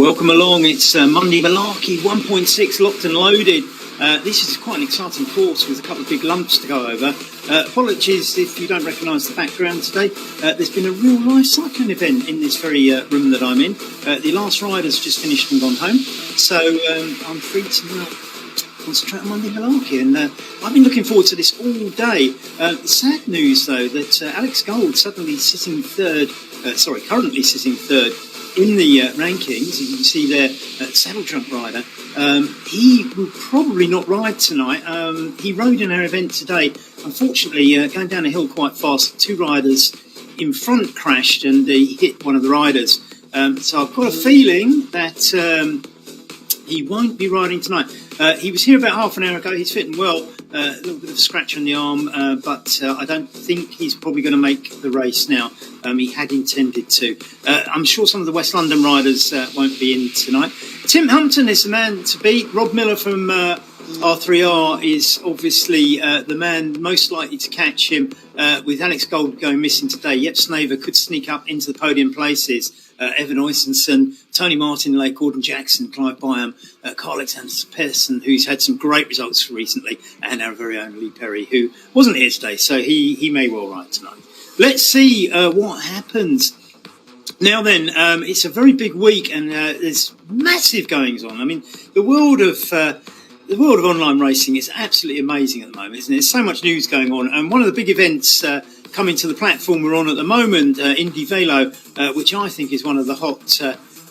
Welcome along. It's Monday Malarkey 1.6 locked and loaded. This is quite an exciting course with a couple of big lumps to go over. Apologies if you don't recognise the background today. There's been a real life cycling event in this very room that I'm in. The last rider's just finished and gone home, so I'm free to now concentrate on Monday Malarkey, and I've been looking forward to this all day. Sad news though that Alex Gold suddenly currently sitting third in the rankings. You can see there, saddle trunk rider. He will probably not ride tonight. He rode in our event today. Unfortunately, going down a hill quite fast, two riders in front crashed and he hit one of the riders. So I've got a feeling that he won't be riding tonight. He was here about half an hour ago. He's fitting well. A little bit of a scratch on the arm, but I don't think he's probably going to make the race now. He had intended to. I'm sure some of the West London riders won't be in tonight. Tim Humpton is the man to beat. Rob Miller from R3R is obviously the man most likely to catch him. With Alex Gold going missing today, Yep Snaver could sneak up into the podium places. Evan Oysenson, Tony Martin, Lake, Gordon Jackson, Clive Byam, Carl Alexander Persson, who's had some great results recently, and our very own Lee Perry, who wasn't here today, so he may well ride tonight. Let's see what happens. Now then, it's a very big week, and there's massive goings on. I mean, the world of online racing is absolutely amazing at the moment, isn't it? There's so much news going on, and one of the big events coming to the platform we're on at the moment, Indy Velo, which I think is one of the hot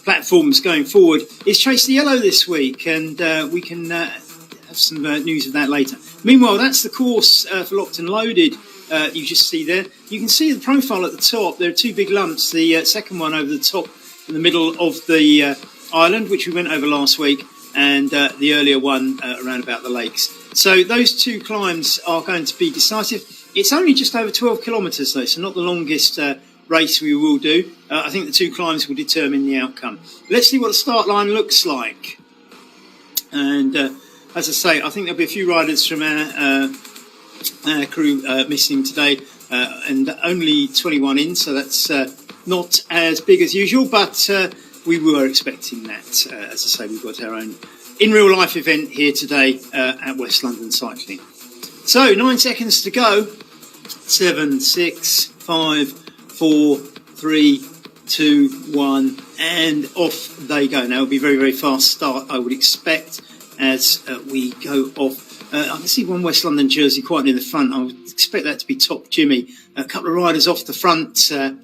platforms going forward, is Chase the Yellow this week, and we can have some news of that later. Meanwhile, that's the course for Locked and Loaded. You just see there. You can see the profile at the top. There are two big lumps. The second one over the top in the middle of the island, which we went over last week, and the earlier one around about the lakes. So those two climbs are going to be decisive. It's only just over 12 kilometres though, so not the longest race we will do. I think the two climbs will determine the outcome. Let's see what the start line looks like. And as I say, I think there'll be a few riders from our crew missing today, and only 21 in, so that's not as big as usual, but we were expecting that. As I say, we've got our own in real life event here today at West London Cycling. So 9 seconds to go. 7, 6, 5, 4, 3, 2, 1, and off they go. Now it'll be a very, very fast start, I would expect, as we go off. I can see one West London jersey quite near the front. I would expect that to be Top Jimmy. A couple of riders off the front to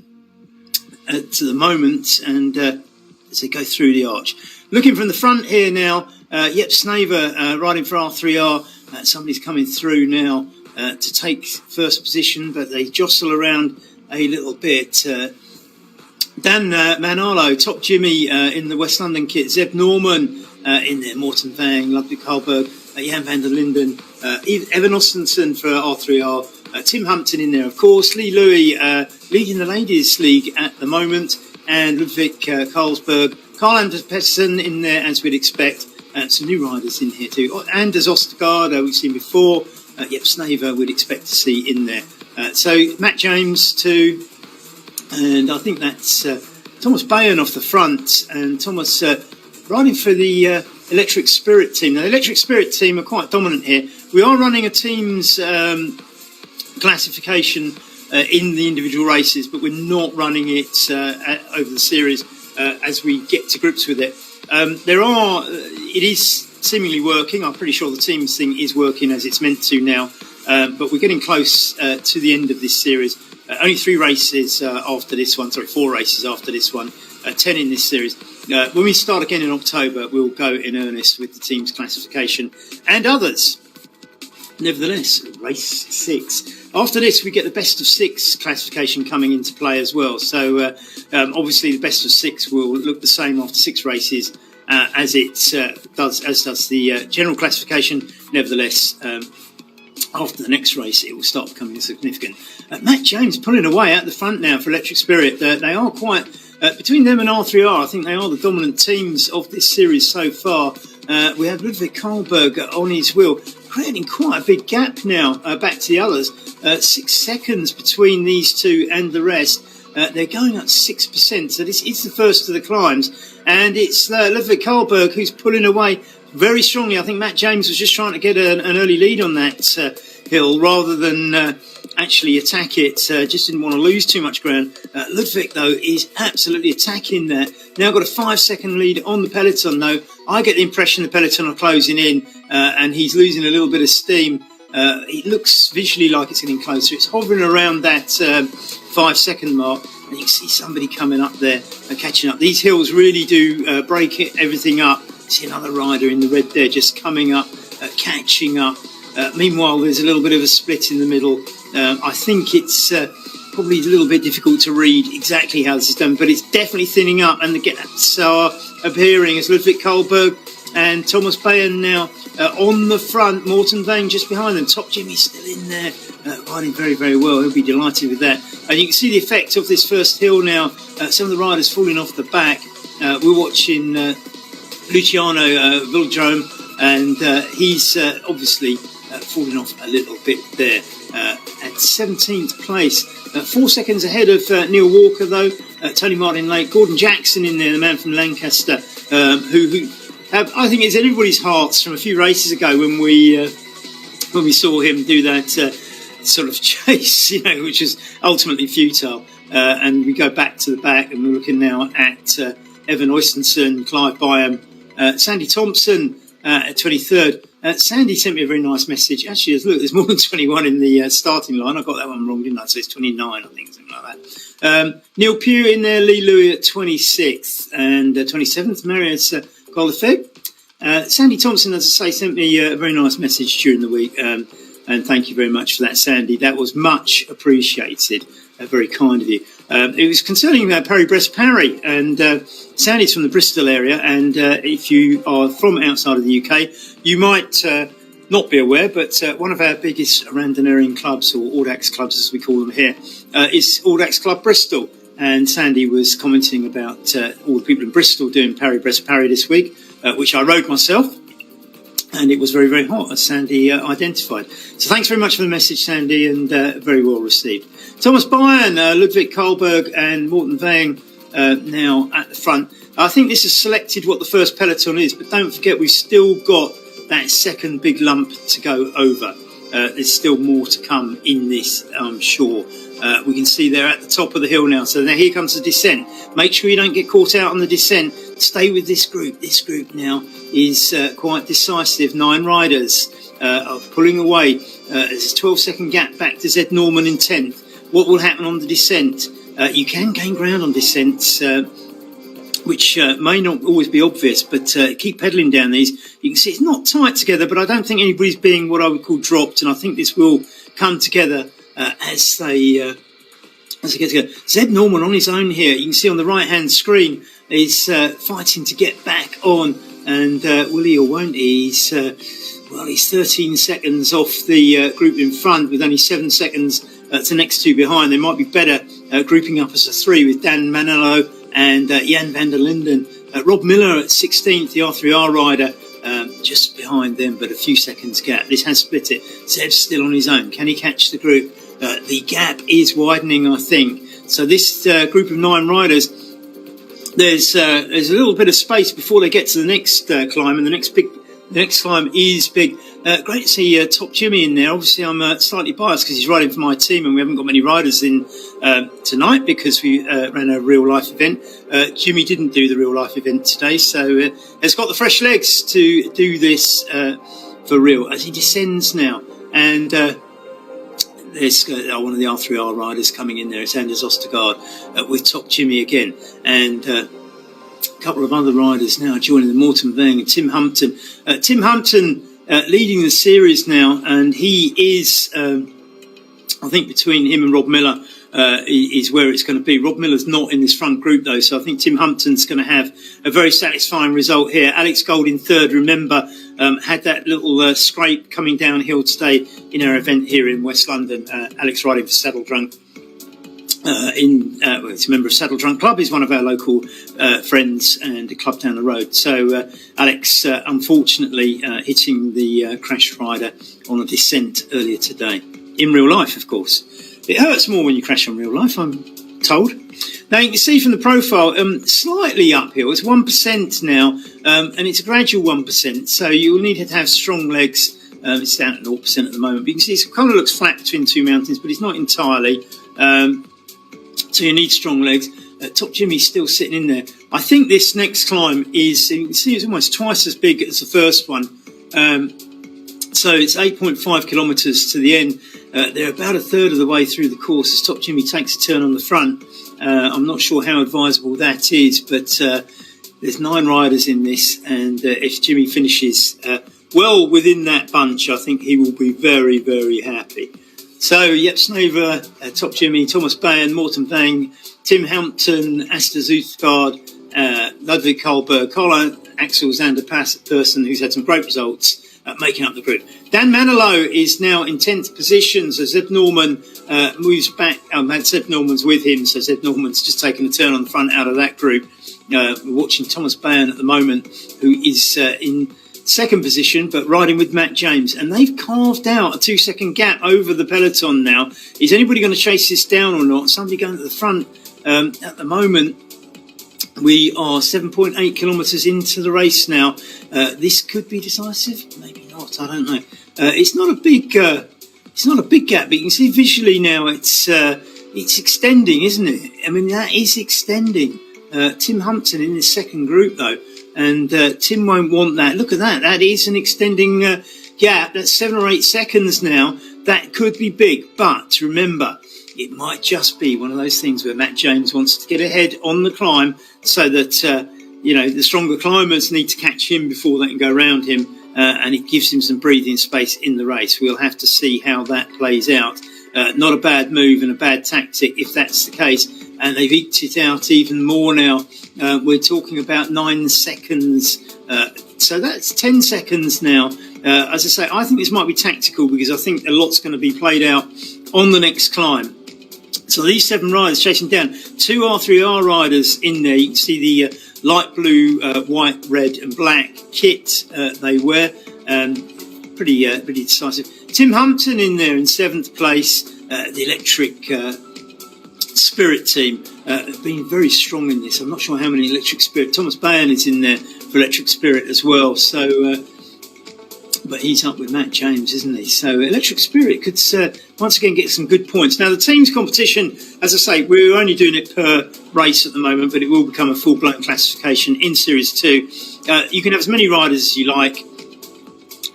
the moment, and as they go through the arch. Looking from the front here now, Yep Snaver riding for R3R. Somebody's coming through now to take first position, but they jostle around a little bit. Dan Manalo, Top Jimmy in the West London kit, Zeb Norman in there, Morten Vang, Ludwig Karlberg, Jan van der Linden, Evan Ostenson for R3R, Tim Humpton in there, of course, Lee Louis leading the Ladies League at the moment, and Ludwig Karlsberg, Carl Anders Pettersson in there, as we'd expect. Some new riders in here too. Anders Ostergaard, we've seen before. Yep Snaver we'd expect to see in there. So Matt James too. And I think that's Thomas Bayon off the front. And Thomas riding for the Electric Spirit team. Now, the Electric Spirit team are quite dominant here. We are running a team's classification in the individual races, but we're not running it over the series as we get to grips with it. It is seemingly working. I'm pretty sure the teams thing is working as it's meant to now, but we're getting close to the end of this series. Only 3 races after this one, 4 races after this one, 10 in this series. When we start again in October, we'll go in earnest with the team's classification and others. Nevertheless, race 6. After this, we get the best of 6 classification coming into play as well. So obviously, the best of 6 will look the same after 6 races as does the general classification. Nevertheless, after the next race, it will start becoming significant. Matt James pulling away at the front now for Electric Spirit. They are quite between them and R3R. I think they are the dominant teams of this series so far. We have Ludwig Karlberg on his wheel, creating quite a big gap now back to the others. 6 seconds between these two and the rest. They're going up 6%. So this is the first of the climbs. And it's Ludwig Karlberg who's pulling away very strongly. I think Matt James was just trying to get an early lead on that hill rather than actually attack it. Just didn't want to lose too much ground. Ludwig, though, is absolutely attacking there. Now got a 5-second lead on the peloton, though. I get the impression the peloton are closing in and he's losing a little bit of steam. It looks visually like it's getting closer. It's hovering around that 5-second mark. And you can see somebody coming up there and catching up. These hills really do break everything up. See another rider in the red there just coming up, catching up. Meanwhile, there's a little bit of a split in the middle. I think it's probably a little bit difficult to read exactly how this is done, but it's definitely thinning up, and the gaps are appearing as Ludwig Karlberg and Thomas Bayen now on the front. Morten Vang just behind them. Top Jimmy's still in there, riding very, very well. He'll be delighted with that. And you can see the effect of this first hill now. Some of the riders falling off the back. We're watching Luciano Vildrome, and he's obviously falling off a little bit there at 17th place. 4 seconds ahead of Neil Walker, though. Tony Martin Lake, Gordon Jackson in there, the man from Lancaster, who I think is in everybody's hearts from a few races ago when we saw him do that sort of chase, which is ultimately futile. And we go back to the back, and we're looking now at Evan Oystensen, Clive Byam, Sandy Thompson at 23rd. Sandy sent me a very nice message. Actually, look, there's more than 21 in the starting line. I got that one wrong, didn't I? So it's 29, I think, something like that. Neil Pugh in there, Lee Louis at 26th, and 27th, Marius Golifeg. Sandy Thompson, as I say, sent me a very nice message during the week, and thank you very much for that, Sandy. That was much appreciated. Very kind of you. It was concerning Paris-Brest-Paris, and Sandy's from the Bristol area, and if you are from outside of the UK, you might not be aware, but one of our biggest randonneuring clubs, or Audax clubs as we call them here, is Audax Club Bristol. And Sandy was commenting about all the people in Bristol doing Paris-Brest-Paris this week, which I rode myself. And it was very, very hot, as Sandy identified. So thanks very much for the message, Sandy, and very well received. Thomas Bayen, Ludwig Karlberg and Morten Vang now at the front. I think this has selected what the first peloton is, but don't forget we've still got that second big lump to go over. There's still more to come in this, I'm sure. We can see they're at the top of the hill now. So now here comes the descent. Make sure you don't get caught out on the descent. Stay with this group. This group now is quite decisive. 9 riders are pulling away. There's a 12-second gap back to Zed Norman in 10th. What will happen on the descent? You can gain ground on descents, which may not always be obvious, but keep pedalling down these. You can see it's not tight together, but I don't think anybody's being what I would call dropped, and I think this will come together as they get together. Zed Norman on his own here. You can see on the right-hand screen is fighting to get back on, and will he or won't he? He's 13 seconds off the group in front with only 7 seconds to next two behind. They might be better grouping up as a 3 with Dan Manello and Jan van der Linden. Rob Miller at 16th, the R3R rider, just behind them, but a few seconds gap. This has split it. Zeb's still on his own. Can he catch the group? The gap is widening, I think. So this group of 9 riders, there's a little bit of space before they get to the next climb, and the next climb is big. Great to see Top Jimmy in there. Obviously, I'm slightly biased because he's riding for my team, and we haven't got many riders in tonight because we ran a real-life event. Jimmy didn't do the real-life event today, so has got the fresh legs to do this for real as he descends now. And there's one of the R3R riders coming in there. It's Anders Ostergaard with Top Jimmy again. And a couple of other riders now joining them, Morten Vang and Tim Humpton. Tim Humpton leading the series now, and he is, I think between him and Rob Miller is where it's going to be. Rob Miller's not in this front group though, so I think Tim Humpton's going to have a very satisfying result here. Alex Gold in third, remember, had that little scrape coming downhill today in our event here in West London. Alex riding for Saddle Drunk. It's a member of Saddle Drunk Club. He's one of our local friends and a club down the road. So Alex, unfortunately, hitting the crash rider on a descent earlier today. In real life, of course. It hurts more when you crash on real life. I'm told. Now you can see from the profile, slightly uphill. It's 1% now, and it's a gradual 1%. So you'll need to have strong legs. It's down at 0% at the moment. But you can see it kind of looks flat between two mountains, but it's not entirely. So you need strong legs. Top Jimmy's still sitting in there. I think this next climb is, you can see it's almost twice as big as the first one. So it's 8.5 kilometres to the end. They're about a third of the way through the course as Top Jimmy takes a turn on the front. I'm not sure how advisable that is, but there's 9 riders in this, and if Jimmy finishes well within that bunch, I think he will be very, very happy. So, Jep Snever, Top Jimmy, Thomas Bayen, Morten Vang, Tim Hampton, Asta Zuthgaard, Ludwig Kohlberg, Carlo Axel Xander Persson, who's had some great results, making up the group. Dan Manilow is now in 10th position, so Zeb Norman moves back. Zeb Norman's with him, so Zeb Norman's just taken a turn on the front out of that group. We're watching Thomas Bayen at the moment, who is in second position, but riding with Matt James. And they've carved out a 2-second gap over the peloton now. Is anybody going to chase this down or not? Somebody going to the front at the moment. We are 7.8 kilometres into the race now. This could be decisive, maybe not. I don't know. It's not a big gap, but you can see visually now it's extending, isn't it? I mean, that is extending. Tim Hampton in this second group though, and Tim won't want that. Look at that. That is an extending gap. That's 7 or 8 seconds now. That could be big, but remember, it might just be one of those things where Matt James wants to get ahead on the climb so that, the stronger climbers need to catch him before they can go around him, and it gives him some breathing space in the race. We'll have to see how that plays out. Not a bad move and a bad tactic if that's the case. And they've eked it out even more now. We're talking about 9 seconds. So that's 10 seconds now. As I say, I think this might be tactical because I think a lot's going to be played out on the next climb. So these 7 riders chasing down 2 R3R riders in there. You can see the light blue, white, red and black kit they wear. Pretty decisive. Tim Hampton in there in 7th place. The Electric Spirit team have been very strong in this. I'm not sure how many Electric Spirit. Thomas Bayen is in there for Electric Spirit as well. So, but he's up with Matt James, isn't he? So Electric Spirit could once again get some good points. Now the teams competition, as I say, we're only doing it per race at the moment, but it will become a full-blown classification in Series 2. You can have as many riders as you like,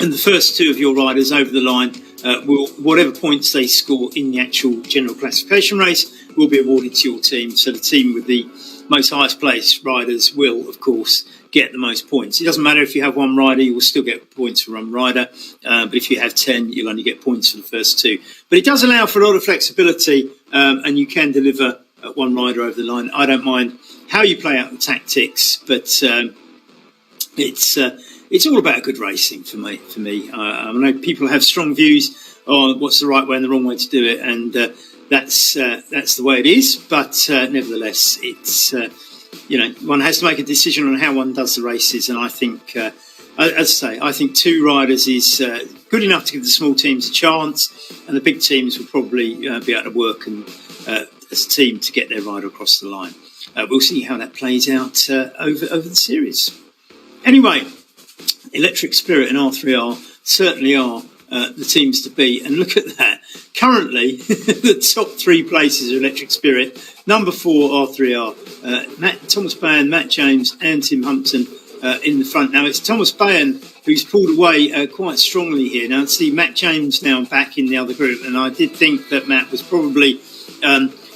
and the first 2 of your riders over the line will, whatever points they score in the actual general classification race, will be awarded to your team. So the team with the most highest placed riders will, of course, get the most points. It doesn't matter if you have 1 rider, you will still get points for 1 rider. But if you have 10, you'll only get points for the first 2. But it does allow for a lot of flexibility, and you can deliver 1 rider over the line. I don't mind how you play out the tactics, but it's all about good racing for me. I know people have strong views on what's the right way and the wrong way to do it, and that's the way it is. But nevertheless, it's one has to make a decision on how one does the races, and I think, as I say, I think 2 riders is good enough to give the small teams a chance, and the big teams will probably be able to work and as a team to get their rider across the line. We'll see how that plays out over the series. Anyway, Electric Spirit and R3R certainly are the teams to beat. And look at that. Currently, the top 3 places are Electric Spirit. Number 4, R3R. Thomas Bayen, Matt James and Tim Hampton in the front. Now, it's Thomas Bayen who's pulled away quite strongly here. Now, see Matt James now back in the other group. And I did think that Matt was probably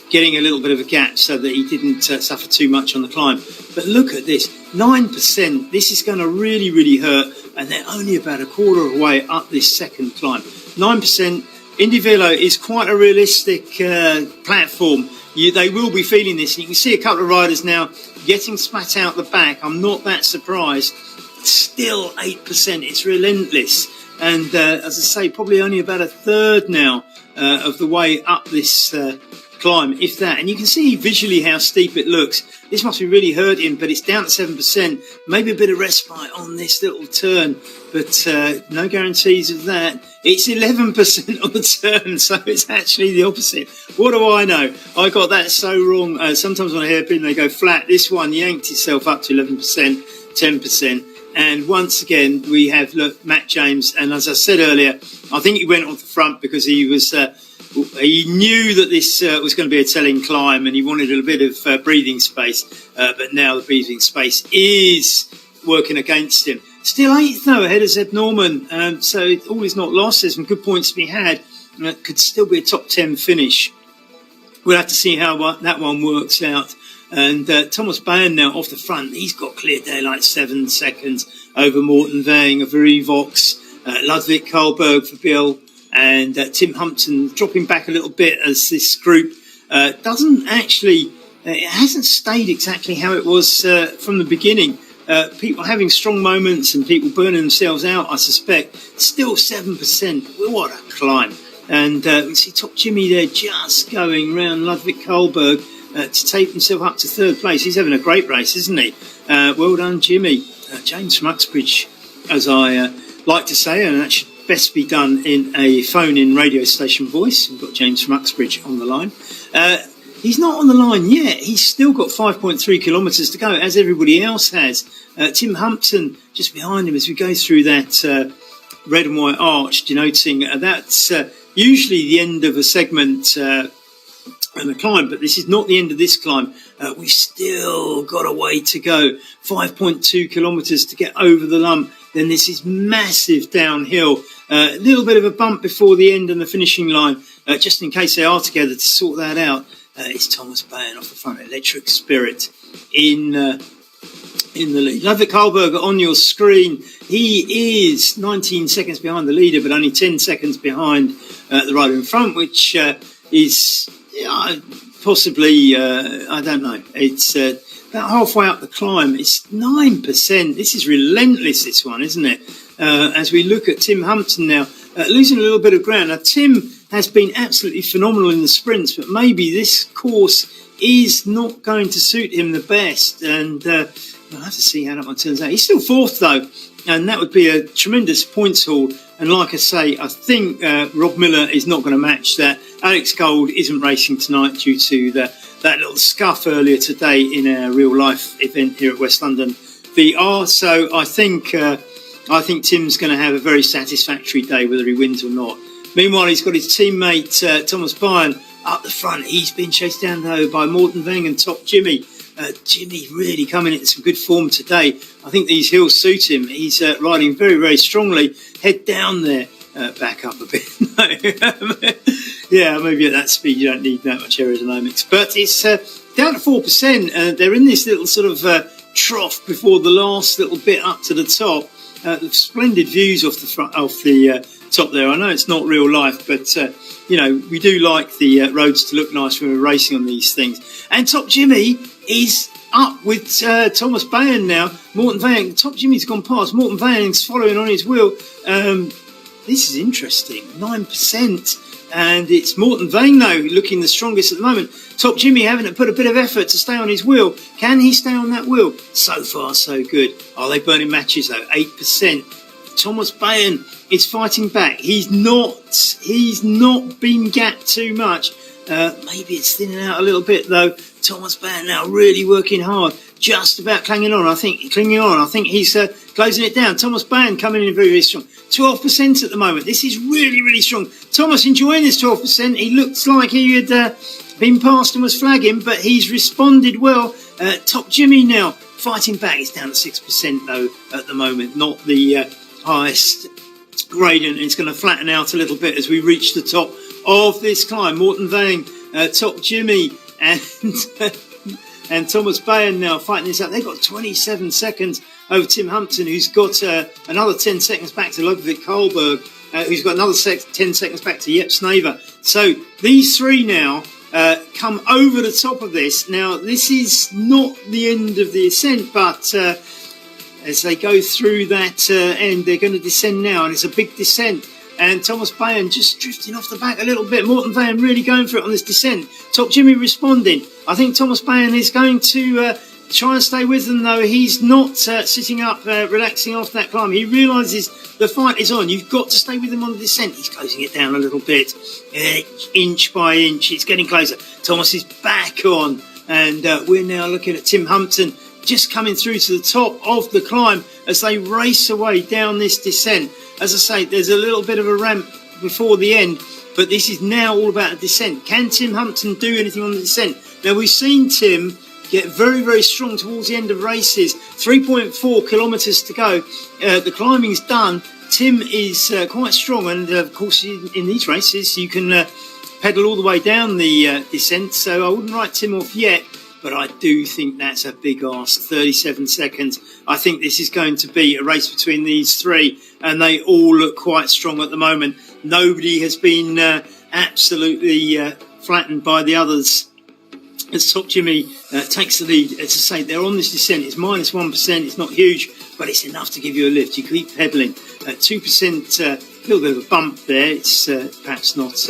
getting a little bit of a gap so that he didn't suffer too much on the climb. But look at this. 9%. This is going to really, really hurt. And they're only about a quarter of the way up this second climb. 9%. Indy Velo is quite a realistic platform. They will be feeling this. And you can see a couple of riders now getting spat out the back. I'm not that surprised. Still 8%. It's relentless. And as I say, probably only about a third now of the way up this climb, if that. And you can see visually how steep it looks. This must be really hurting, but it's down to 7%. Maybe a bit of respite on this little turn, but no guarantees of that. It's 11% on the turn, so it's actually the opposite. What do I know? I got that so wrong. Sometimes on a hairpin they go flat. This one yanked itself up to 11%, 10%. And once again, we have Matt James. And as I said earlier, I think he went off the front because he was... he knew that this was going to be a telling climb and he wanted a little bit of breathing space, but now the breathing space is working against him. Still 8th though, ahead of Zeb Norman, so all is not lost. There's some good points to be had. Could still be a top 10 finish. We'll have to see how that one works out. And Thomas Bairn now off the front. He's got clear daylight, 7 seconds over Morten Vang of Revox, Ludwig Karlberg for Bill, and Tim Humpton dropping back a little bit as this group doesn't actually, it hasn't stayed exactly how it was from the beginning. People having strong moments and people burning themselves out, I suspect. Still 7%. What a climb. And we see Top Jimmy there just going round Ludwig Karlberg to take himself up to 3rd place. He's having a great race, isn't he? Well done, Jimmy. James from Uxbridge, as I like to say, and that should best be done in a phone-in radio station voice. We've got James from Uxbridge on the line. He's not on the line yet. He's still got 5.3 kilometres to go, as everybody else has. Tim Humpton just behind him as we go through that red and white arch, denoting that's usually the end of a segment and a climb, but this is not the end of this climb. We've still got a way to go. 5.2 kilometres to get over the lump. Then this is massive downhill. A little bit of a bump before the end and the finishing line, just in case they are together to sort that out. It's Thomas Bairn off the front, Electric Spirit in the lead. Ludwig Karlberg on your screen. He is 19 seconds behind the leader, but only 10 seconds behind the rider in front, which is possibly, I don't know. It's about halfway up the climb. It's 9%. This is relentless, this one, isn't it? As we look at Tim Humpton now, losing a little bit of ground. Now, Tim has been absolutely phenomenal in the sprints, but maybe this course is not going to suit him the best. And we'll have to see how that one turns out. He's still 4th, though, and that would be a tremendous points haul. And like I say, I think Rob Miller is not going to match that. Alex Gold isn't racing tonight due to that little scuff earlier today in a real-life event here at West London VR. So I think Tim's going to have a very satisfactory day, whether he wins or not. Meanwhile, he's got his teammate Thomas Bairn up the front. He's been chased down, though, by Morten Vang and Top Jimmy. Jimmy really coming into some good form today. I think these hills suit him. He's riding very, very strongly. Head down there, back up a bit. Yeah, maybe at that speed you don't need that much aerodynamics. But it's down to 4%. They're in this little sort of trough before the last little bit up to the top. Splendid views off the front, off the top there. I know it's not real life, but we do like the roads to look nice when we're racing on these things. And Top Jimmy is up with Thomas Bairn now. Morten Vang, Top Jimmy's gone past. Morten Vang's following on his wheel. This is interesting. 9%. And it's Morten Vang, though, looking the strongest at the moment. Top Jimmy having to put a bit of effort to stay on his wheel. Can he stay on that wheel? So far, so good. Are they burning matches, though? 8%. Thomas Bairn is fighting back. He's not been gapped too much. Maybe it's thinning out a little bit, though. Thomas Bairn now really working hard. Just about clinging on. I think he's closing it down. Thomas Bairn coming in very, very strong. 12% at the moment. This is really, really strong. Thomas enjoying this 12%. He looks like he had been past and was flagging, but he's responded well. Top Jimmy now fighting back. It's down to 6%, though, at the moment. Not the highest gradient. It's going to flatten out a little bit as we reach the top of this climb. Morten Vang, Top Jimmy, and Thomas Bairn now fighting this out. They've got 27 seconds over Tim Humpton, who's got another 10 seconds back to Ludwig Karlberg, who's got another 10 seconds back to Jep Snaver. So these three now come over the top of this. Now, this is not the end of the ascent, but as they go through that end, they're going to descend now, and it's a big descent. and Thomas Bayan just drifting off the back a little bit. Morton Van really going for it on this descent. Top Jimmy responding. I think Thomas Bayan is going to try and stay with them, though. He's not sitting up, relaxing after that climb. He realises the fight is on. You've got to stay with him on the descent. He's closing it down a little bit, inch by inch. It's getting closer. Thomas is back on, and we're now looking at Tim Humpton just coming through to the top of the climb as they race away down this descent. As I say, there's a little bit of a ramp before the end, but this is now all about a descent. Can Tim Humpton do anything on the descent? Now, we've seen Tim get very, very strong towards the end of races. 3.4 kilometres to go. The climbing's done. Tim is quite strong, and of course in these races you can pedal all the way down the descent, so I wouldn't write Tim off yet, but I do think that's a big ask. 37 seconds. I think this is going to be a race between these three, and they all look quite strong at the moment. Nobody has been absolutely flattened by the others. As Top Jimmy takes the lead, as I say, they're on this descent. It's minus 1%. It's not huge, but it's enough to give you a lift. You keep pedalling. 2%, a little bit of a bump there. It's perhaps not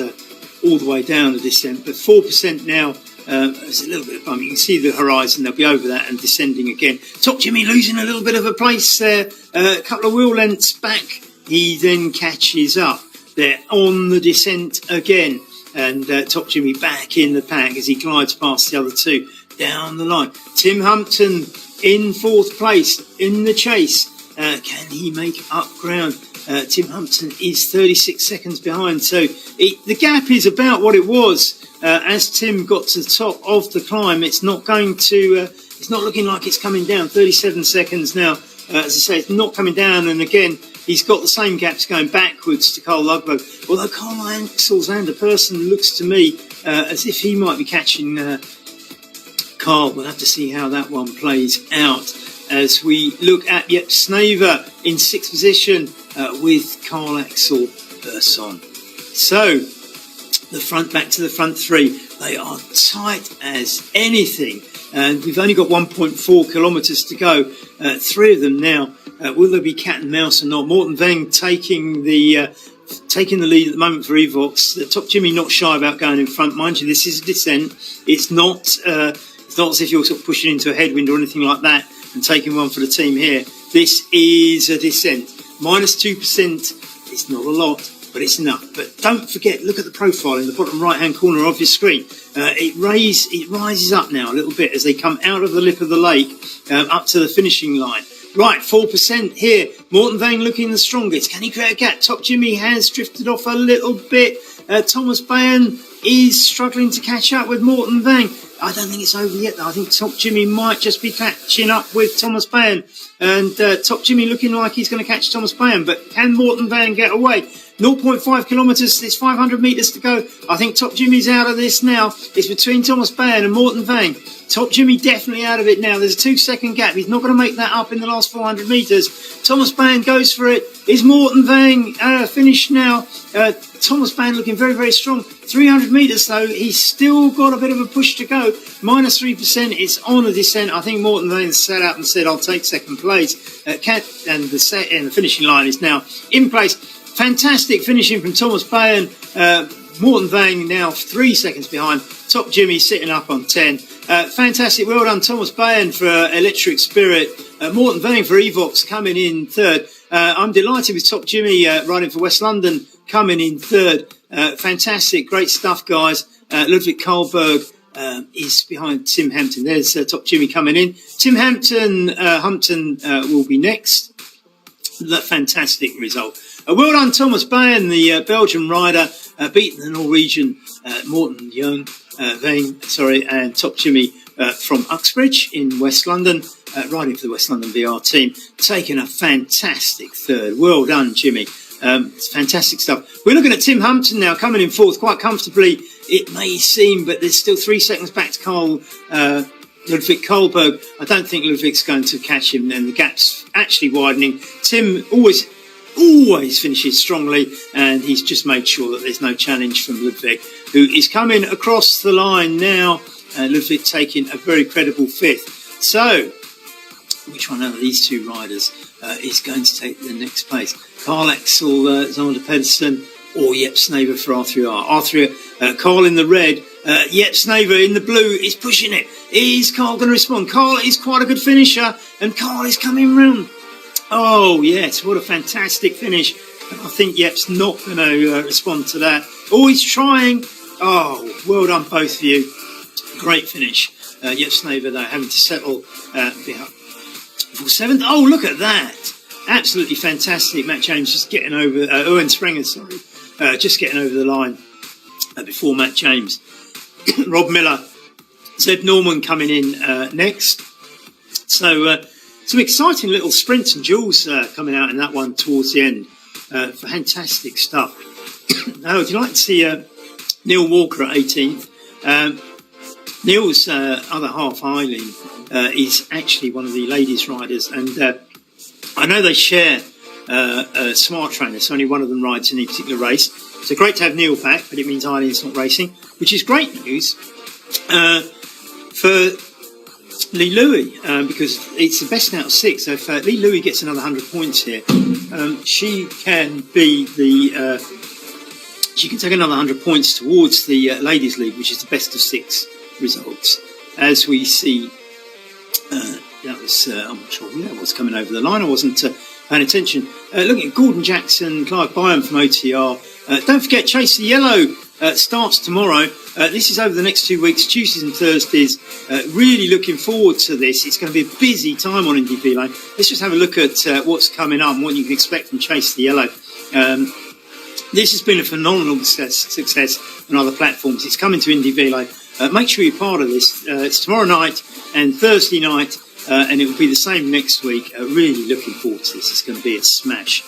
all the way down the descent, but 4% now. There's a little bit of bump. You can see the horizon. They'll be over that and descending again. Top Jimmy losing a little bit of a place there. A couple of wheel lengths back. He then catches up. They're on the descent again. And Top Jimmy back in the pack as he glides past the other two down the line. Tim Humpton in fourth place in the chase. Can he make up ground? Tim Humpton is 36 seconds behind. So the gap is about what it was as Tim got to the top of the climb. It's not going to, it's not looking like it's coming down. 37 seconds now. As I say, it's not coming down. And again, he's got the same gaps going backwards to Carl Lugbo. Although Carl Alexander Person looks to me as if he might be catching Carl. We'll have to see how that one plays out. As we look at Snaver in sixth position with Carl Axel Person. So, back to the front three. They are tight as anything. And we've only got 1.4 kilometres to go. Three of them now. Will there be cat and mouse or not? Morton Veng taking the lead at the moment for Evox. Top Jimmy not shy about going in front. Mind you, this is a descent. It's not as if you're sort of pushing into a headwind or anything like that and taking one for the team here. This is a descent. Minus 2%. It's not a lot, but it's enough. But don't forget, look at the profile in the bottom right-hand corner of your screen. It rises up now a little bit as they come out of the lip of the lake up to the finishing line. Right, 4% here. Morton Vang looking the strongest. Can he create a gap? Top Jimmy has drifted off a little bit. Thomas Bayan is struggling to catch up with Morton Vang. I don't think it's over yet, though. I think Top Jimmy might just be catching up with Thomas Bayan. And Top Jimmy looking like he's going to catch Thomas Bayan. But can Morton Vang get away? 0.5 kilometres, there's 500 metres to go. I think Top Jimmy's out of this now. It's between Thomas Bayan and Morton Vang. Top Jimmy definitely out of it now. There's a 2-second gap. He's not going to make that up in the last 400 metres. Thomas Bayan goes for it. Is Morton Vang finished now? Thomas Bayan looking very, very strong. 300 metres though. He's still got a bit of a push to go. Minus 3%. It's on a descent. I think Morton Vang sat out and said, I'll take second place. And the finishing line is now in place. Fantastic finishing from Thomas Bayan. Morton Vang now 3 seconds behind. Top Jimmy sitting up on 10. Fantastic. Well done, Thomas Bayan for Electric Spirit. Morton Vang for Evox coming in third. I'm delighted with Top Jimmy riding for West London coming in third. Fantastic. Great stuff, guys. Ludwig Karlberg is behind Tim Hampton. There's Top Jimmy coming in. Tim Hampton will be next. That fantastic result. Well done, Thomas Bayan, the Belgian rider, beating the Norwegian Morten Vang, and Top Jimmy from Uxbridge in West London, riding for the West London VR team, taking a fantastic third. Well done, Jimmy. It's fantastic stuff. We're looking at Tim Hampton now, coming in fourth quite comfortably, it may seem, but there's still 3 seconds back to Ludwig Karlberg. I don't think Ludwig's going to catch him, and the gap's actually widening. Tim always finishes strongly, and he's just made sure that there's no challenge from Ludwig, who is coming across the line now. Ludwig taking a very credible fifth. So, which one are these two riders? is going to take the next place. Carl Axel Zander Pedersen or Jep Snaver for R3R. Carl in the red, Jep Snaver in the blue is pushing it. Is Carl going to respond? Carl is quite a good finisher, and Carl is coming round. Oh, yes, what a fantastic finish. I think Jep's not going to respond to that. Oh, he's trying. Oh, well done, both of you. Great finish. Jep Snaver, though, having to settle for seventh. Oh, look at that. Absolutely fantastic. Matt James just getting over, Owen Sprenger, sorry, just getting over the line before Matt James. Rob Miller, Zeb Norman coming in next. So some exciting little sprints and duels coming out in that one towards the end. Fantastic stuff. Now, would you like to see Neil Walker at 18th? Neil's other half, Eileen, is actually one of the ladies' riders, and I know they share a smart trainer, so only one of them rides in any particular race. So great to have Neil back, but it means Eileen's not racing, which is great news for Lee Louis, because it's the best out of 6. So if Lee Louis gets another 100 points here, she can be she can take another 100 points towards the Ladies' League, which is the best of 6 results. As we see, that was, I'm not sure who that was coming over the line. I wasn't paying attention. Looking at Gordon Jackson, Clive Byam from OTR. Don't forget, Chase the Yellow starts tomorrow. This is over the next 2 weeks, Tuesdays and Thursdays. Really looking forward to this. It's going to be a busy time on Indy Velo. Let's just have a look at what's coming up and what you can expect from Chase the Yellow. This has been a phenomenal success on other platforms. It's coming to Indy Velo. Make sure you're part of this. It's tomorrow night and Thursday night, and it will be the same next week. Really looking forward to this. It's going to be a smash.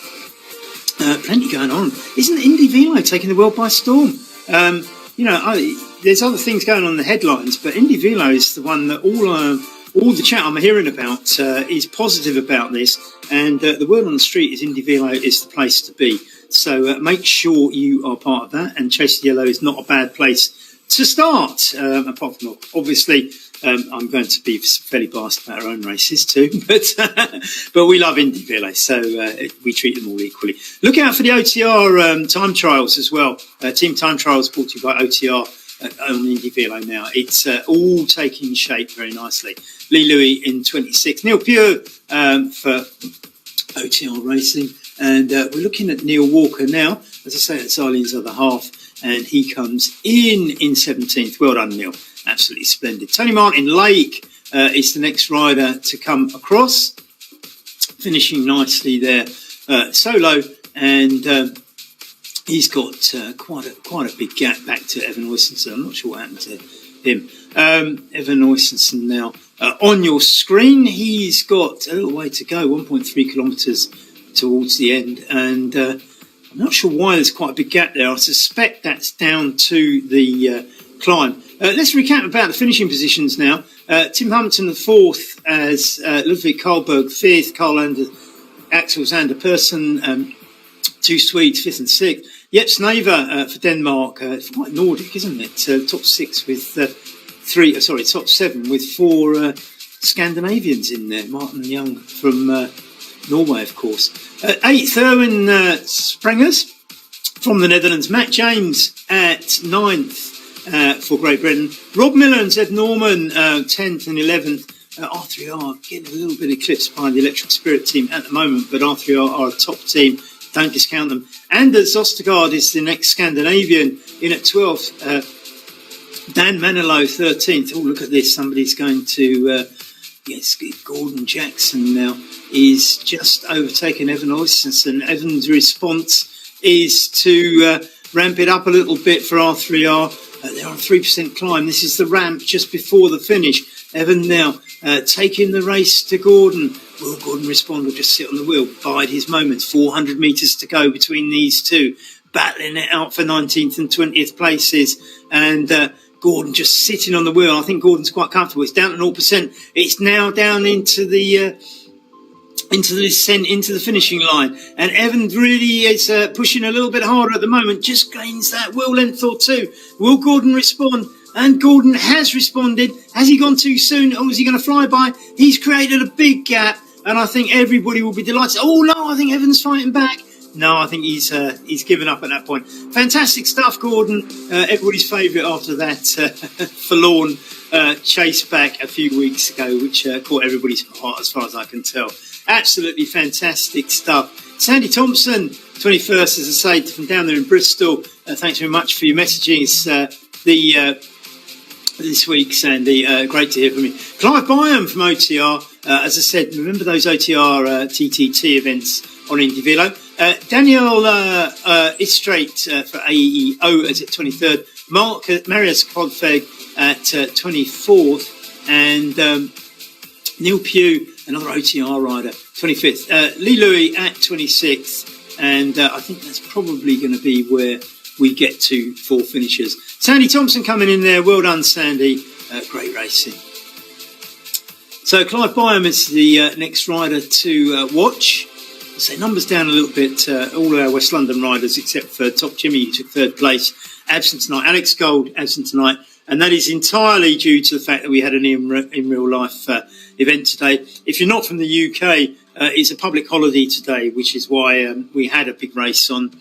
Plenty going on. Isn't Indy Velo taking the world by storm? There's other things going on in the headlines, but Indy Velo is the one that all the chat I'm hearing about is positive about this, and the word on the street is Indy Velo is the place to be. So make sure you are part of that, and Chase the Yellow is not a bad place to start, apart from, obviously, I'm going to be fairly biased about our own races too, but we love Indy Velo, so we treat them all equally. Look out for the OTR time trials as well. Team time trials brought to you by OTR on Indy Velo now. It's all taking shape very nicely. Lee Louis in 26. Neil Pure for OTR Racing. And we're looking at Neil Walker now. As I say, it's Eileen's other half. And he comes in 17th. Well done, Neil. Absolutely splendid. Tony Martin Lake is the next rider to come across. Finishing nicely there solo. And he's got quite a big gap back to Evan Oysenson. I'm not sure what happened to him. Evan Oysenson now on your screen. He's got a little way to go, 1.3 kilometres towards the end, and I'm not sure why there's quite a big gap there. I suspect that's down to the climb. Let's recap about the finishing positions now. Tim Hampton the 4th as Ludwig Karlberg 5th, Axel Zander Persson, 2 Swedes 5th and 6th. Jep Snaver for Denmark. It's quite Nordic, isn't it? Top 6 with top 7 with 4 Scandinavians in there. Martin Young from Norway, of course. 8th, Erwin Sprengers from the Netherlands. Matt James at 9th for Great Britain. Rob Miller and Zeb Norman 10th and 11th. R3R getting a little bit eclipsed by the Electric Spirit team at the moment, but R3R are a top team. Don't discount them. Anders Ostergaard is the next Scandinavian in at 12th. Dan Manilow 13th. Oh, look at this. Somebody's going to... Yes, Gordon Jackson now is just overtaken Evan Oysenson. Evan's response is to ramp it up a little bit for R3R. They're on a 3% climb. This is the ramp just before the finish. Evan now taking the race to Gordon. Will Gordon respond or just sit on the wheel? Bide his moments. 400 metres to go between these two. Battling it out for 19th and 20th places. And Gordon just sitting on the wheel. I think Gordon's quite comfortable. It's down to 0%. It's now down into the descent, into the finishing line. And Evan really is pushing a little bit harder at the moment. Just gains that wheel length or two. Will Gordon respond? And Gordon has responded. Has he gone too soon or is he going to fly by? He's created a big gap. and I think everybody will be delighted. Oh no, I think Evan's fighting back. No, I think he's given up at that point. Fantastic stuff, Gordon. Everybody's favourite after that forlorn chase back a few weeks ago, which caught everybody's heart as far as I can tell. Absolutely fantastic stuff. Sandy Thompson, 21st, as I say, from down there in Bristol. Thanks very much for your messaging. It's this week, Sandy. Great to hear from you. Clive Byam from OTR. As I said, remember those OTR TTT events on Indy Velo. Danielle Istrate for AEO at 23rd. Marius Codfeg at 24th. And Neil Pugh, another OTR rider, 25th. Lee Louis at 26th. And I think that's probably going to be where we get to for finishers. Sandy Thompson coming in there. Well done, Sandy. Great racing. So Clive Byam is the next rider to watch. I'll say numbers down a little bit. All our West London riders, except for Top Jimmy, who took third place, absent tonight. Alex Gold, absent tonight. And that is entirely due to the fact that we had an in real life event today. If you're not from the UK, it's a public holiday today, which is why we had a big race on.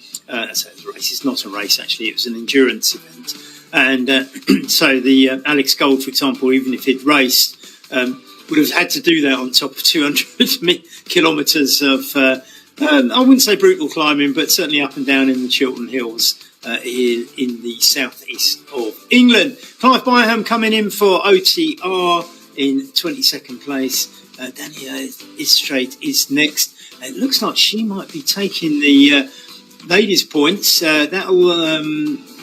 So the race is not a race, actually. It was an endurance event. And so the Alex Gold, for example, even if he'd raced, would have had to do that on top of 200 kilometres of, I wouldn't say brutal climbing, but certainly up and down in the Chiltern Hills here in the southeast of England. Clive Byam coming in for OTR in 22nd place. Danielle Istrate is next. It looks like she might be taking the ladies' points. That'll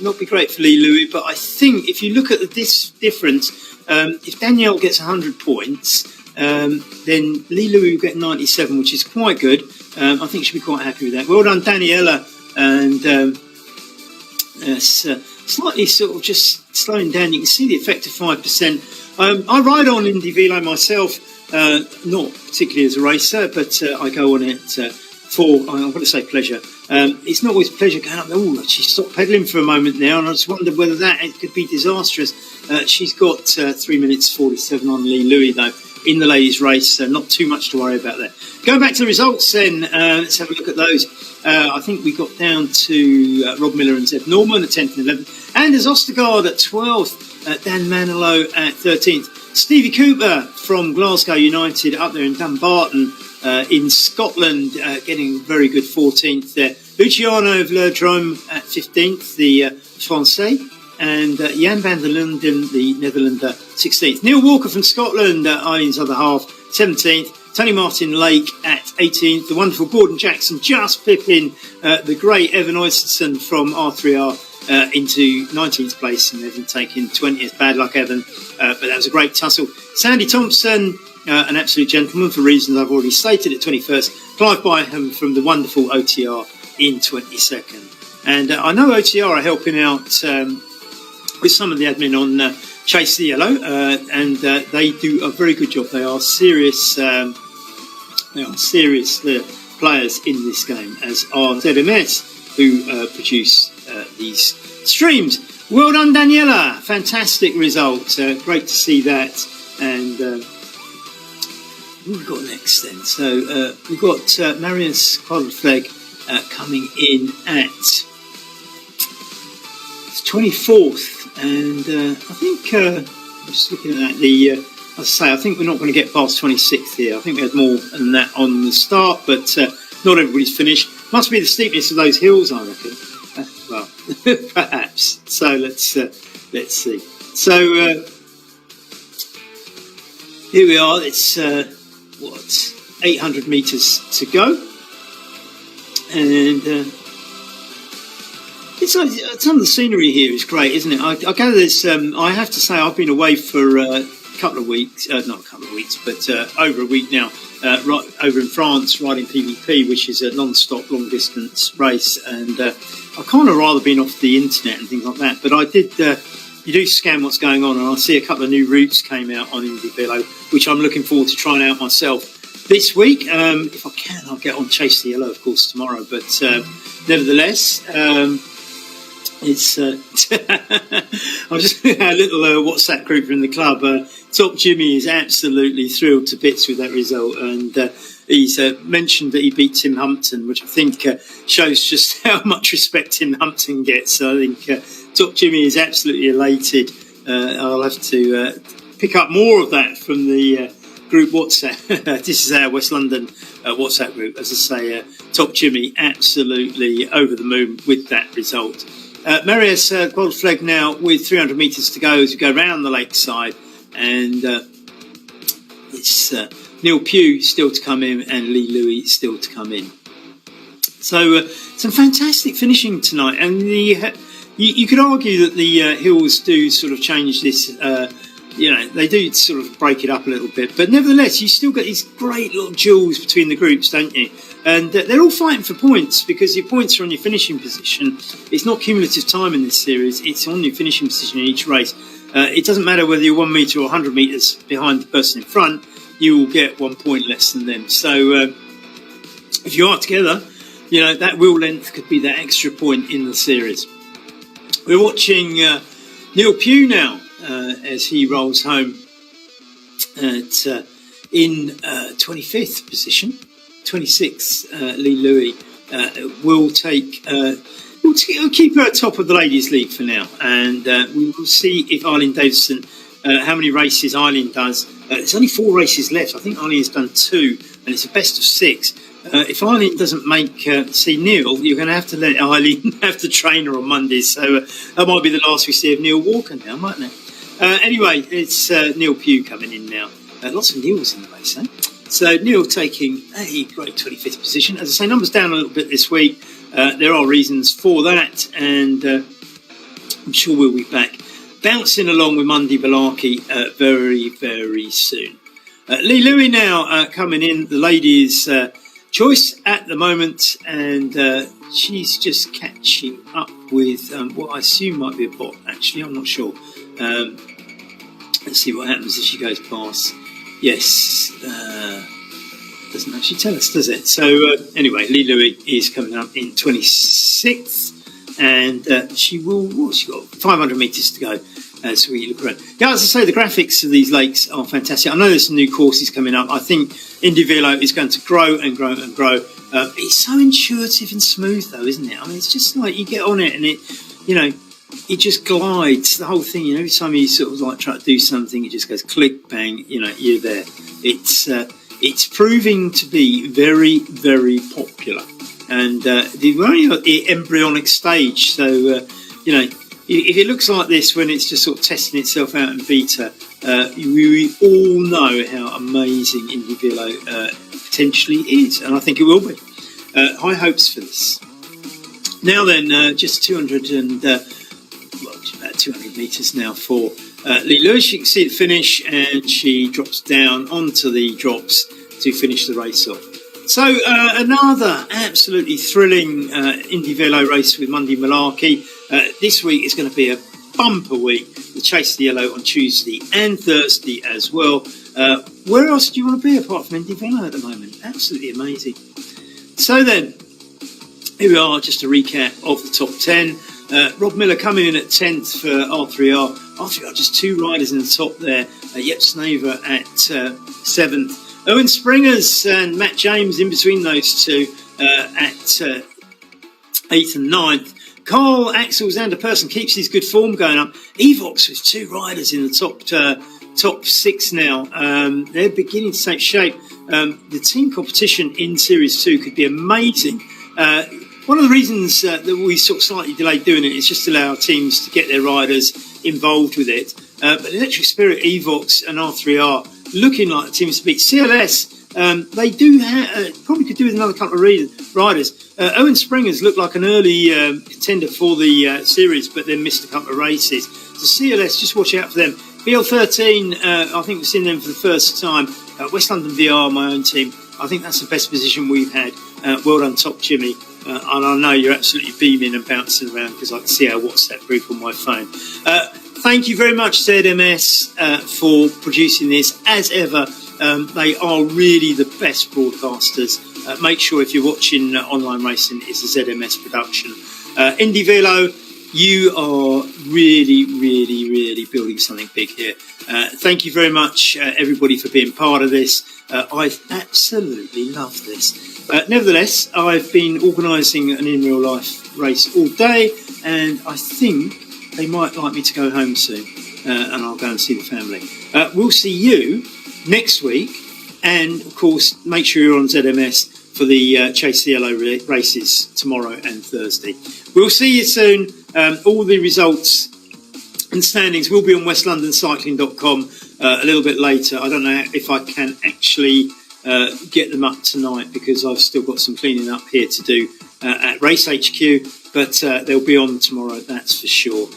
not be great for Lee Louis, but I think if you look at this difference, if Danielle gets 100 points, then Lee Louis will get 97, which is quite good. I think she'll be quite happy with that. Well done, Daniela. And slightly sort of just slowing down. You can see the effect of 5%. I ride on Indy Velo myself, not particularly as a racer, but I go on it for, I'm going to say pleasure. It's not always pleasure going up there. Oh, she stopped pedalling for a moment now, and I just wondered whether that could be disastrous. She's got 3 minutes 47 on Lee Louis, though, in the ladies' race, so not too much to worry about there. Going back to the results then, let's have a look at those. I think we got down to Rob Miller and Zeb Norman at 10th and 11th. Anders Ostergaard at 12th. Dan Manilow at 13th. Stevie Cooper from Glasgow United up there in Dumbarton in Scotland, getting very good 14th there. Luciano Vlerdrome at 15th, the Francais. And Jan van der Linden, the Netherlander, 16th. Neil Walker from Scotland, Eileen's other half, 17th. Tony Martin Lake at 18th. The wonderful Gordon Jackson just pipping the great Evan Oysterson from R3R into 19th place, and Evan taking 20th. Bad luck, Evan. But that was a great tussle. Sandy Thompson, an absolute gentleman for reasons I've already stated, at 21st. Clive Byam from the wonderful OTR in 22nd. And I know OTR are helping out with some of the admin on Chase the Yellow, and they do a very good job. They are serious players in this game, as are ZMS, who produce these streams. Well done, Daniela. Fantastic result. Great to see that. And what have we got next then? So we've got Marius Quadrifleg coming in at 24th. And I think, I'm just looking at that, as I say, I think we're not going to get past 26th here. I think we had more than that on the start, but not everybody's finished. Must be the steepness of those hills, I reckon. Well, perhaps. So let's see. So here we are. It's 800 metres to go, and some of the scenery here is great, isn't it? I gather there's. I have to say, I've been away for a couple of weeks. Not a couple of weeks, but over a week now. Right over in France, riding PVP, which is a non-stop, long-distance race, and I kind of rather been off the internet and things like that. But I did. You do scan what's going on, and I see a couple of new routes came out on Indy Velo, which I'm looking forward to trying out myself this week. If I can, I'll get on Chase the Yellow, of course, tomorrow. But nevertheless. It's I'm just our little WhatsApp group in the club. Top Jimmy is absolutely thrilled to bits with that result, and he's mentioned that he beat Tim Humpton, which I think shows just how much respect Tim Humpton gets. So I think Top Jimmy is absolutely elated. I'll have to pick up more of that from the group WhatsApp. This is our West London WhatsApp group. As I say, Top Jimmy absolutely over the moon with that result. Marius gold flag now with 300 metres to go as we go round the lakeside, and it's Neil Pugh still to come in and Lee Louis still to come in. So some fantastic finishing tonight, and you could argue that the hills do sort of change this. They do sort of break it up a little bit, but nevertheless, you still get these great little duels between the groups, don't you? And they're all fighting for points because your points are on your finishing position. It's not cumulative time in this series; it's on your finishing position in each race. It doesn't matter whether you're 1 metre or 100 metres behind the person in front; you will get 1 point less than them. So, if you are together, that wheel length could be that extra point in the series. We're watching Neil Pugh now. As he rolls home in 25th position. 26th, Lee Louis will keep her top of the Ladies' League for now, and we will see if Eileen Davison, how many races Eileen does. There's only 4 races left. I think Eileen has done 2, and it's a best of 6. If Eileen doesn't see Neil, you're going to have to let Eileen have to train her on Monday. So that might be the last we see of Neil Walker now, mightn't it? Anyway, it's Neil Pugh coming in now. Lots of Neils in the race, eh? So Neil taking a great 25th position. As I say, numbers down a little bit this week. There are reasons for that, and I'm sure we'll be back bouncing along with Monday Malarkey very, very soon. Lee Louis now coming in, the ladies' choice at the moment, and she's just catching up with what I assume might be a bot, actually. I'm not sure. Let's see what happens as she goes past. Yes, doesn't actually tell us, does it? So anyway, Lee Louis is coming up in 26th, and she got 500 metres to go as we look around. Yeah, as I say, the graphics of these lakes are fantastic. I know there's some new courses coming up. I think Indy Velo is going to grow and grow and grow. It's so intuitive and smooth, though, isn't it? I mean, it's just like you get on it and it just glides, the whole thing. Every time you sort of like try to do something, it just goes click, bang, you're there. It's proving to be very, very popular. And we're only at the embryonic stage, so, if it looks like this when it's just sort of testing itself out in beta, we all know how amazing Indy Velo potentially is, and I think it will be. High hopes for this. Now then, just 200 metres now for Lee Lewis. You can see the finish, and she drops down onto the drops to finish the race off. So another absolutely thrilling Indy Velo race with Monday Malarkey. This week is going to be a bumper week. The Chase the Yellow on Tuesday and Thursday as well. Where else do you want to be apart from Indy Velo at the moment? Absolutely amazing. So then, here we are, just a recap of the top 10. Rob Miller coming in at 10th for R3R. R3R, just 2 riders in the top there. Yep Snaver at 7th. Owen Springers and Matt James in between those two at 8th and 9th. Carl Axel Xander Person keeps his good form going up. Evox with 2 riders in the top 6 now. They're beginning to take shape. The team competition in Series 2 could be amazing. One of the reasons that we sort of slightly delayed doing it is just to allow teams to get their riders involved with it. But Electric Spirit, Evox and R3R looking like the teams to beat. CLS, they do probably could do with another couple of riders. Owen Springers looked like an early contender for the series, but then missed a couple of races. So CLS, just watch out for them. BL13, I think we've seen them for the first time. West London VR, my own team. I think that's the best position we've had. Well done, Top Jimmy. And I know you're absolutely beaming and bouncing around because I can see our WhatsApp group on my phone. Thank you very much, ZMS, for producing this. As ever, they are really the best broadcasters. Make sure if you're watching online racing, it's a ZMS production. Indy Velo, You are really, really, really building something big here. Thank you very much, everybody, for being part of this. I absolutely love this. Nevertheless, I've been organising an in real life race all day, and I think they might like me to go home soon, and I'll go and see the family. We'll see you next week, and of course, make sure you're on ZMS for the Chase the Yellow races tomorrow and Thursday. We'll see you soon. All the results and standings will be on westlondoncycling.com a little bit later. I don't know if I can actually get them up tonight because I've still got some cleaning up here to do at Race HQ, but they'll be on tomorrow, that's for sure.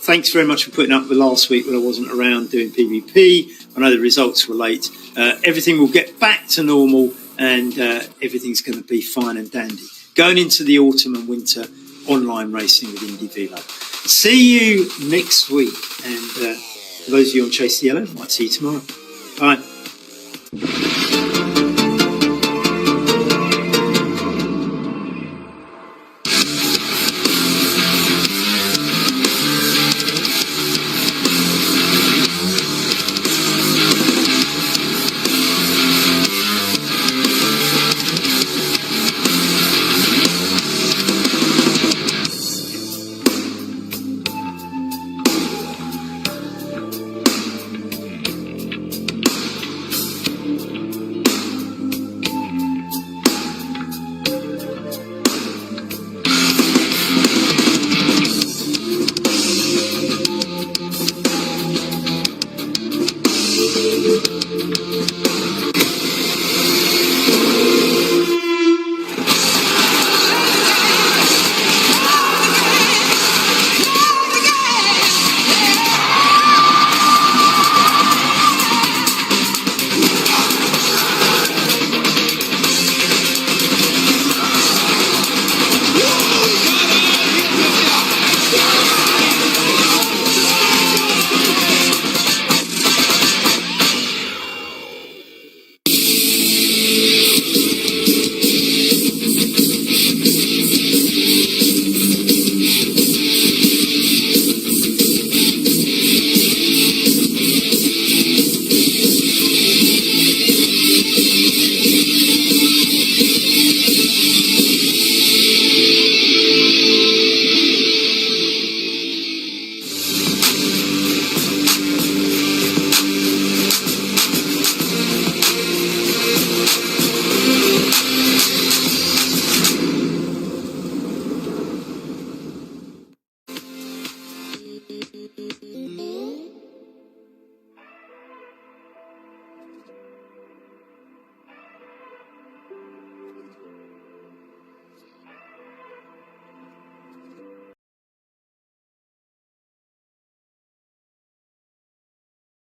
Thanks very much for putting up with last week when I wasn't around doing PvP. I know the results were late. Everything will get back to normal, and everything's going to be fine and dandy. Going into the autumn and winter online racing with Indy Velo. See you next week, and for those of you on Chase the Yellow, might see you tomorrow. Bye.